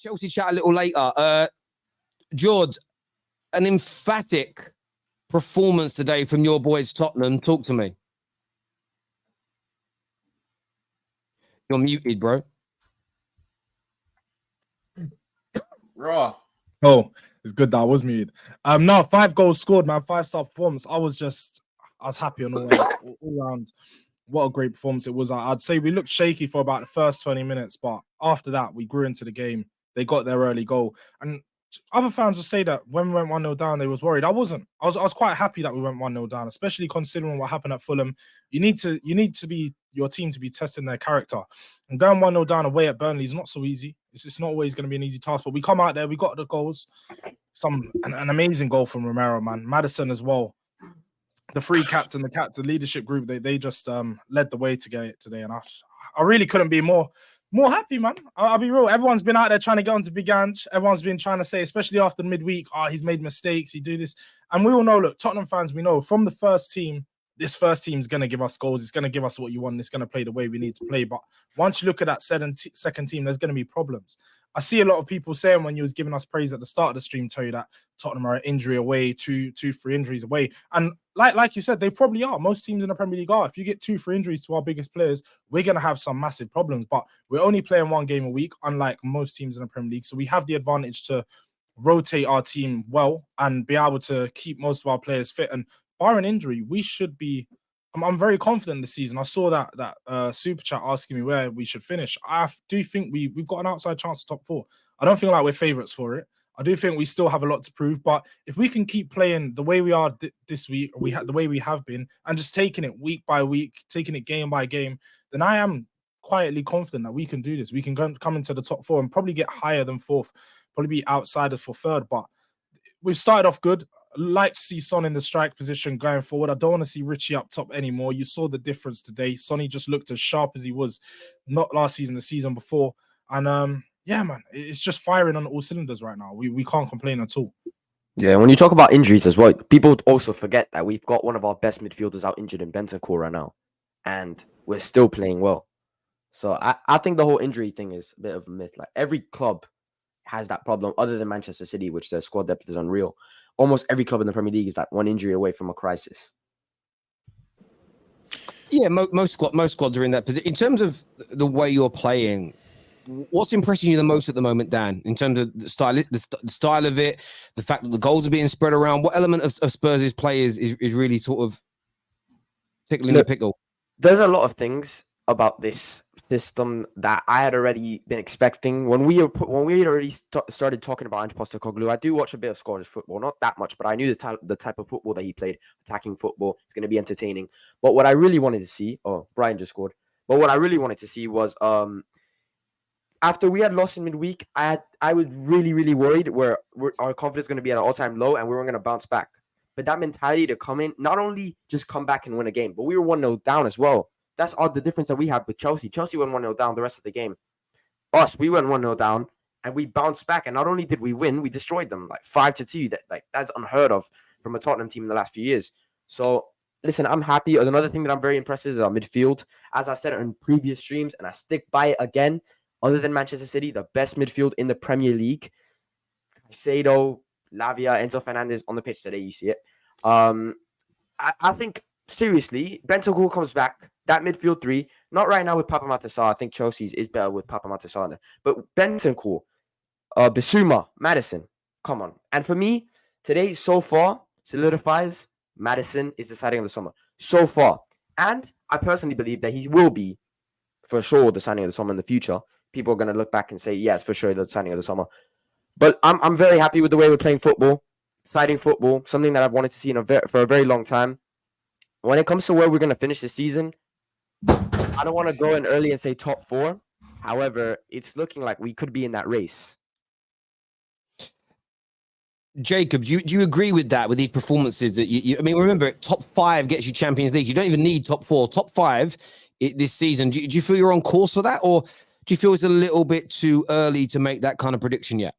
Chelsea chat a little later. George, an emphatic performance today from your boys Tottenham. Talk to me. You're muted, bro. Raw. Oh, it's good that I was muted. No, 5 goals scored, man. 5-star performance. I was happy on all ends, all round. What a great performance it was. I'd say we looked shaky for about the first 20 minutes, but after that, we grew into the game. They got their early goal. And other fans will say that when we went 1-0 down, they was worried. I wasn't. I was quite happy that we went 1-0 down, especially considering what happened at Fulham. You need to be your team to be testing their character. And going 1-0 down away at Burnley is not so easy. It's not always going to be an easy task, but we come out there, we got the goals. An amazing goal from Romero, man. Maddison as well. The free captain, the leadership group, they just led the way to get it today. And I really couldn't be more happy, man. I'll be real. Everyone's been out there trying to get onto Big Ange. Everyone's been trying to say, especially after midweek, he's made mistakes, he do this. And we all know, look, Tottenham fans, we know from the first team, this first team is going to give us goals. It's going to give us what you want. It's going to play the way we need to play. But once you look at that second team, there's going to be problems. I see a lot of people saying when you was giving us praise at the start of the stream, tell you that Tottenham are an injury away, 2-3 injuries away. And like you said, they probably are. Most teams in the Premier League are. If you get 2-3 injuries to our biggest players, we're going to have some massive problems. But we're only playing 1 game a week, unlike most teams in the Premier League. So we have the advantage to rotate our team well and be able to keep most of our players fit. And barring injury, we should be. I'm very confident this season. I saw that super chat asking me where we should finish. I do think we've got an outside chance to top 4. I don't feel like we're favourites for it. I do think we still have a lot to prove. But if we can keep playing the way we are this week, the way we have been, and just taking it week by week, taking it game by game, then I am quietly confident that we can do this. We can come into the top 4 and probably get higher than 4th, probably be outsiders for 3rd. But we've started off good. I like to see Son in the strike position going forward. I don't want to see Richie up top anymore. You saw the difference today. Sonny just looked as sharp as he was not last season, the season before. And yeah, man, it's just firing on all cylinders right now. We can't complain at all. Yeah, when you talk about injuries as well, people also forget that we've got one of our best midfielders out injured in Bentancur right now. And we're still playing well. So I think the whole injury thing is a bit of a myth. Like every club has that problem other than Manchester City, which their squad depth is unreal. Almost every club in the Premier League is like 1 injury away from a crisis. Yeah, most squads are in that position. In terms of the way you're playing, what's impressing you the most at the moment, Dan? In terms of the style of it, the fact that the goals are being spread around, what element of Spurs' play is really sort of tickling the pickle? There's a lot of things about this system that I had already been expecting when we had already started talking about Ange Postecoglou. I do watch a bit of Scottish football, not that much, but I knew the type of football that he played, attacking football. It's going to be entertaining. But what I really wanted to see, Brian just scored. But what I really wanted to see was after we had lost in midweek, I was really, really worried where our confidence is going to be at an all-time low and we weren't going to bounce back. But that mentality to come in, not only just come back and win a game, but we were 1-0 down as well. That's all the difference that we have with Chelsea. Chelsea went 1-0 down the rest of the game. We went 1-0 down and we bounced back. And not only did we win, we destroyed them like 5-2. That's unheard of from a Tottenham team in the last few years. So listen, I'm happy. Another thing that I'm very impressed with is our midfield. As I said in previous streams, and I stick by it again, other than Manchester City, the best midfield in the Premier League. Caicedo, Lavia, Enzo Fernandez on the pitch today. You see it. I think seriously, Bentancur comes back. That midfield 3, not right now with Papa Matasar. I think Chelsea's is better with Papa Matasar. But Bentancur, Bissouma, Maddison, come on. And for me, today, so far, solidifies Maddison is the signing of the summer. So far. And I personally believe that he will be, for sure, the signing of the summer in the future. People are going to look back and say, yes, for sure, the signing of the summer. But I'm very happy with the way we're playing football. Exciting football, something that I've wanted to see for a very long time. When it comes to where we're going to finish this season, I don't want to go in early and say top 4. However, it's looking like we could be in that race. Jacob, do you agree with that, with these performances? That I mean, remember, top 5 gets you Champions League. You don't even need top 4. Top 5 this season. Do you feel you're on course for that? Or do you feel it's a little bit too early to make that kind of prediction yet?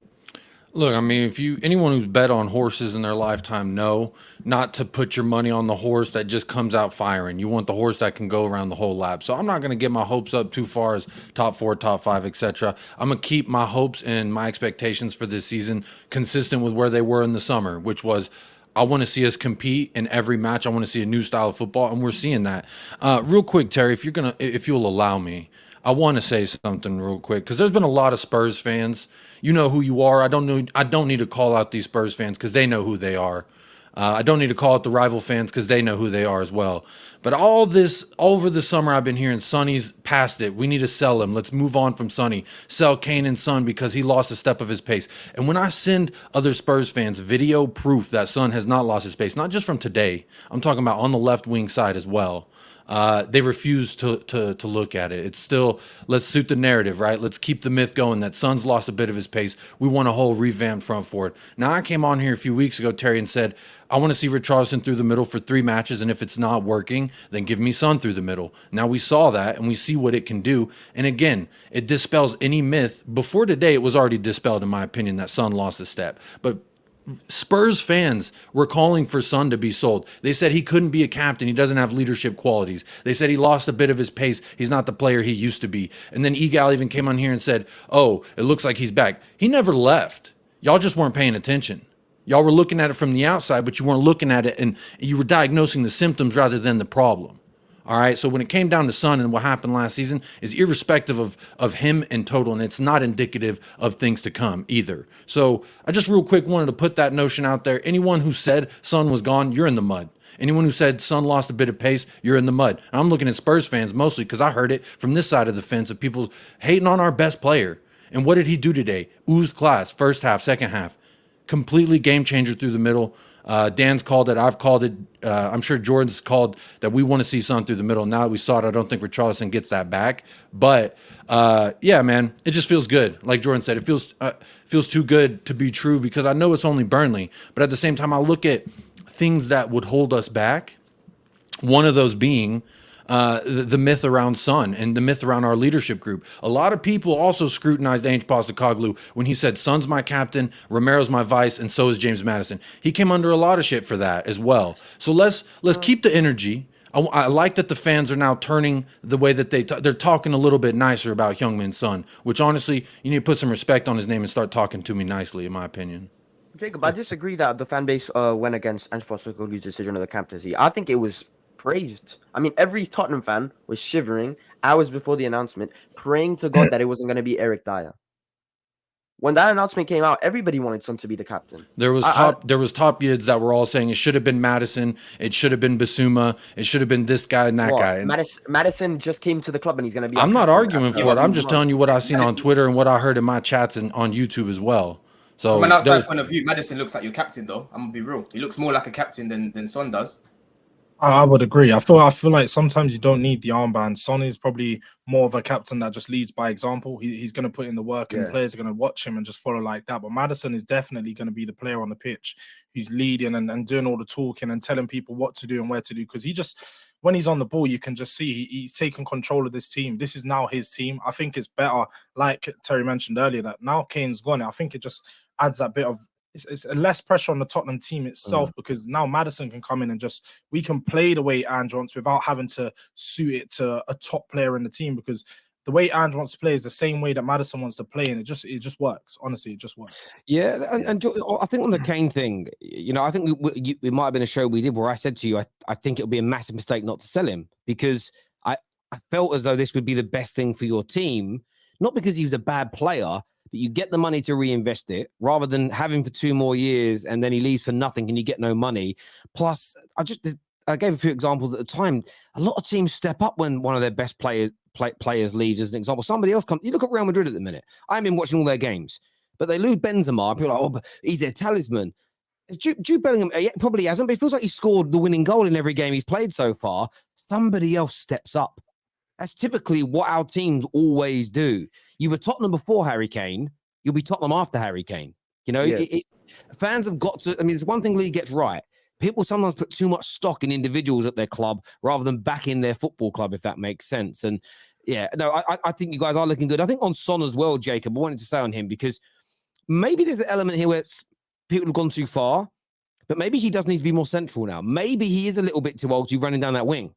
Look, I mean, if anyone who's bet on horses in their lifetime know not to put your money on the horse that just comes out firing. You want the horse that can go around the whole lap. So I'm not going to get my hopes up too far as top 4, top 5, etc. I'm going to keep my hopes and my expectations for this season consistent with where they were in the summer, which was I want to see us compete in every match. I want to see a new style of football, and we're seeing that. Real quick, Terry, if you'll allow me, I want to say something real quick because there's been a lot of Spurs fans. You know who you are. I don't need to call out these Spurs fans because they know who they are. I don't need to call out the rival fans because they know who they are as well. But all over the summer, I've been hearing Sonny's past it. We need to sell him. Let's move on from Sonny. Sell Kane and Son because he lost a step of his pace. And when I send other Spurs fans video proof that Son has not lost his pace, not just from today, I'm talking about on the left wing side as well. They refuse to look at it. It's still, let's suit the narrative, right? Let's keep the myth going that Son's lost a bit of his pace. We want a whole revamped front forward. Now, I came on here a few weeks ago, Terry, and said, I want to see Richarlison through the middle for 3 matches, and if it's not working, then give me Son through the middle. Now, we saw that, and we see what it can do. And again, it dispels any myth. Before today, it was already dispelled, in my opinion, that Son lost a step. But Spurs fans were calling for Son to be sold. They said he couldn't be a captain. He doesn't have leadership qualities. They said he lost a bit of his pace. He's not the player he used to be. And then Egal even came on here and said, oh, it looks like he's back. He never left. Y'all just weren't paying attention. Y'all were looking at it from the outside, but you weren't looking at it, and you were diagnosing the symptoms rather than the problem. All right. So when it came down to Son and what happened last season is irrespective of him in total, and it's not indicative of things to come either. So I just real quick wanted to put that notion out there. Anyone who said Son was gone, you're in the mud. Anyone who said Son lost a bit of pace, you're in the mud. And I'm looking at Spurs fans mostly because I heard it from this side of the fence of people hating on our best player. And what did he do today? Oozed class, first half, second half. Completely game changer through the middle. Dan's called it. I've called it. I'm sure Jordan's called that. We want to see Son through the middle. Now that we saw it, I don't think Richarlison gets that back. But yeah, man, it just feels good. Like Jordan said, it feels too good to be true because I know it's only Burnley. But at the same time, I look at things that would hold us back. One of those being the myth around Son and the myth around our leadership group. A lot of people also scrutinized Ange Postecoglou when he said Son's my captain, Romero's my vice, and so is James Maddison. He came under a lot of shit for that as well. So let's keep the energy. I like that the fans are now turning the way that they're talking a little bit nicer about Heung-min Son, which honestly, you need to put some respect on his name and start talking to me nicely, in my opinion. Jacob, I disagree that the fan base went against Ange Postecoglou's decision of the captaincy. I think it was praised. I mean, every Tottenham fan was shivering hours before the announcement, praying to God that it wasn't going to be Eric Dyer. When that announcement came out, everybody wanted Son to be the captain. There was top yids that were all saying it should have been Maddison, it should have been Basuma, it should have been this guy and that guy. And Maddison just came to the club and he's going to be. I'm not arguing for it. I'm just telling you what I've seen on Twitter and what I heard in my chats and on YouTube as well. So from an outside point of view, Maddison looks like your captain, though. I'm gonna be real. He looks more like a captain than Son does. I would agree. I feel like sometimes you don't need the armband. Son is probably more of a captain that just leads by example. He's going to put in the work, and players are going to watch him and just follow like that. But Maddison is definitely going to be the player on the pitch who's leading and doing all the talking and telling people what to do and where to do. Because when he's on the ball, you can just see he's taken control of this team. This is now his team. I think it's better, like Terry mentioned earlier, that now Kane's gone. I think it just adds that bit of it's less pressure on the Tottenham team itself because now Maddison can come in and we can play the way Ange wants without having to suit it to a top player in the team, because the way Ange wants to play is the same way that Maddison wants to play, and it just works. Honestly, it just works. Yeah, and I think on the Kane thing, I think it might have been a show we did where I said to you, I think it'll be a massive mistake not to sell him, because I felt as though this would be the best thing for your team, not because he was a bad player, but you get the money to reinvest it rather than have him for 2 more years and then he leaves for nothing and you get no money. Plus, I gave a few examples at the time. A lot of teams step up when one of their best players leaves, as an example. Somebody else comes. You look at Real Madrid at the minute. I haven't been watching all their games, but they lose Benzema. People are like, oh, but he's their talisman. Jude Bellingham probably hasn't, but it feels like he scored the winning goal in every game he's played so far. Somebody else steps up. That's typically what our teams always do. You were Tottenham before Harry Kane. You'll be Tottenham after Harry Kane. Fans have got to. I mean, it's one thing Lee gets right. People sometimes put too much stock in individuals at their club rather than back in their football club, if that makes sense. And yeah, no, I think you guys are looking good. I think on Son as well, Jacob, I wanted to say on him because maybe there's an element here where people have gone too far, but maybe he does need to be more central now. Maybe he is a little bit too old to be running down that wing.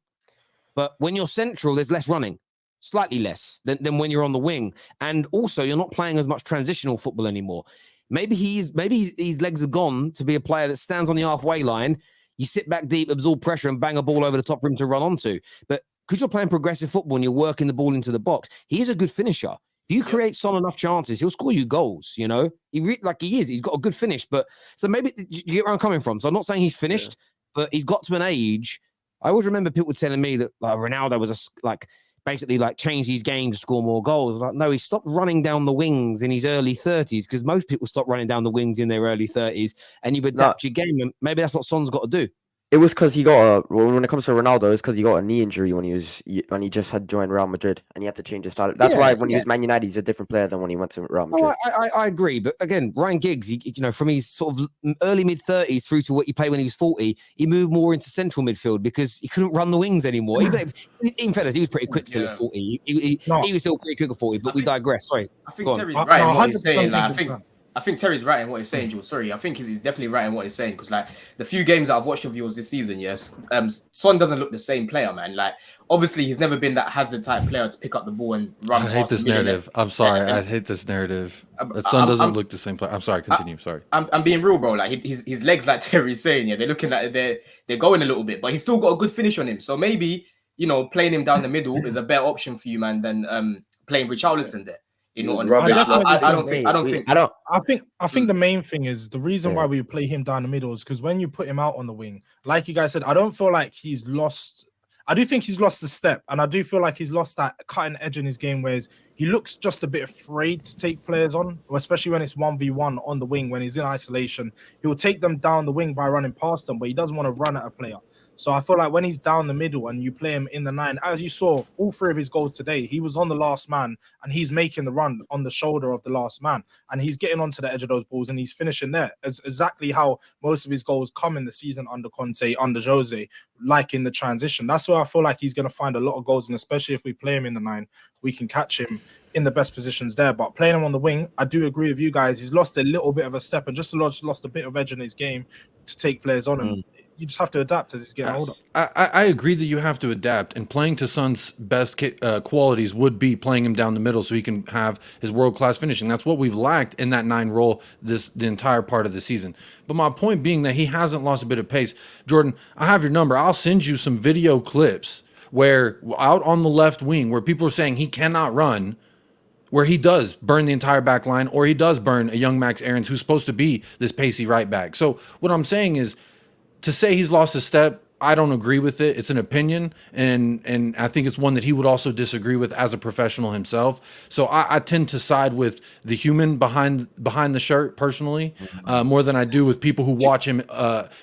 But when you're central, there's less running, slightly less than when you're on the wing. And also, you're not playing as much transitional football anymore. Maybe his legs are gone to be a player that stands on the halfway line. You sit back deep, absorb pressure, and bang a ball over the top for him to run onto. But because you're playing progressive football and you're working the ball into the box, he is a good finisher. If you create Son enough chances, he'll score you goals. You know, he is. He's got a good finish. But so maybe you get where I'm coming from. So I'm not saying he's finished, but he's got to an age. I always remember people telling me that Ronaldo was basically changed his game to score more goals. Like, no, he stopped running down the wings in his early 30s because most people stop running down the wings in their early 30s, and you adapt your game. And maybe that's what Son's got to do. It was because he got when it comes to Ronaldo, it's because he got a knee injury when he just had joined Real Madrid and he had to change his style. That's why when he was Man United, he's a different player than when he went to Real Madrid. I agree, but again, Ryan Giggs, from his sort of early mid-30s through to what he played when he was 40, he moved more into central midfield because he couldn't run the wings anymore. In fairness, he was pretty quick still at 40. He was still pretty quick at 40, but we digress. Sorry. I think Terry's right in what he's saying. I think Terry's right in what he's saying, Jules. Sorry, I think he's definitely right in what he's saying because, the few games that I've watched of yours this season, Son doesn't look the same player, man. Obviously, he's never been that hazard type player to pick up the ball and run. I hate this narrative. I'm sorry. I hate this narrative. Son doesn't look the same player. I'm sorry. Continue. Sorry. I'm being real, bro. His legs, like Terry's saying, they're looking like they're going a little bit, but he's still got a good finish on him. So maybe playing him down the middle is a better option for you, man, than playing Richarlison there. I think the main thing is the reason why we play him down the middle is because when you put him out on the wing, like you guys said, I don't feel like he's lost. I do think he's lost the step, and I do feel like he's lost that cutting edge in his game, whereas he looks just a bit afraid to take players on, especially when it's 1v1 on the wing. When he's in isolation, he'll take them down the wing by running past them, but he doesn't want to run at a player. So I feel like when he's down the middle and you play him in the 9, as you saw, all 3 of his goals today, he was on the last man and he's making the run on the shoulder of the last man. And he's getting onto the edge of those balls and he's finishing there. It's exactly how most of his goals come in the season under Conte, under Jose, like in the transition. That's where I feel like he's going to find a lot of goals. And especially if we play him in the 9, we can catch him in the best positions there. But playing him on the wing, I do agree with you guys. He's lost a little bit of a step and just lost a bit of edge in his game to take players on him. You just have to adapt as he's getting older. I agree that you have to adapt, and playing to Son's best qualities would be playing him down the middle so he can have his world-class finishing. That's what we've lacked in that 9 role the entire part of the season. But my point being that he hasn't lost a bit of pace. Jordan, I have your number. I'll send you some video clips where out on the left wing where people are saying he cannot run, where he does burn the entire back line, or he does burn a young Max Aarons who's supposed to be this pacey right back. So what I'm saying is, to say he's lost a step, I don't agree with it. It's an opinion, and I think it's one that he would also disagree with as a professional himself. So I tend to side with the human behind the shirt personally, more than I do with people who watch him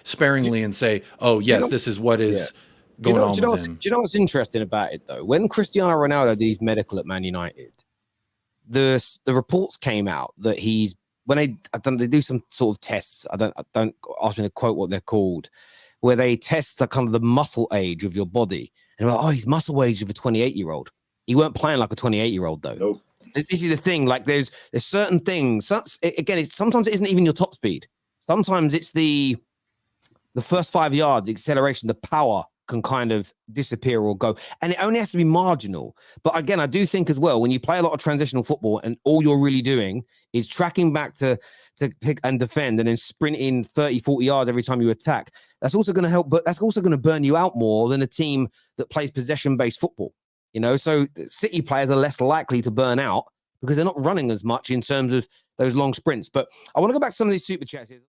sparingly and say, "Oh, yes, this is what is going on with him." Do you know what's interesting about it though? When Cristiano Ronaldo did his medical at Man United, the reports came out that when they do some sort of tests, I don't ask me to quote what they're called, where they test the kind of the muscle age of your body. And they're like, oh, he's muscle age of a 28-year-old. He weren't playing like a 28-year-old though. Nope. This is the thing. There's certain things. Sometimes it isn't even your top speed. Sometimes it's the first 5 yards, the acceleration, the power can kind of disappear or go, and it only has to be marginal. But again, I do think as well, when you play a lot of transitional football and all you're really doing is tracking back to pick and defend and then sprinting 30-40 yards every time you attack, that's also going to help, but that's also going to burn you out more than a team that plays possession-based football. So City players are less likely to burn out because they're not running as much in terms of those long sprints. But I want to go back to some of these super chats here.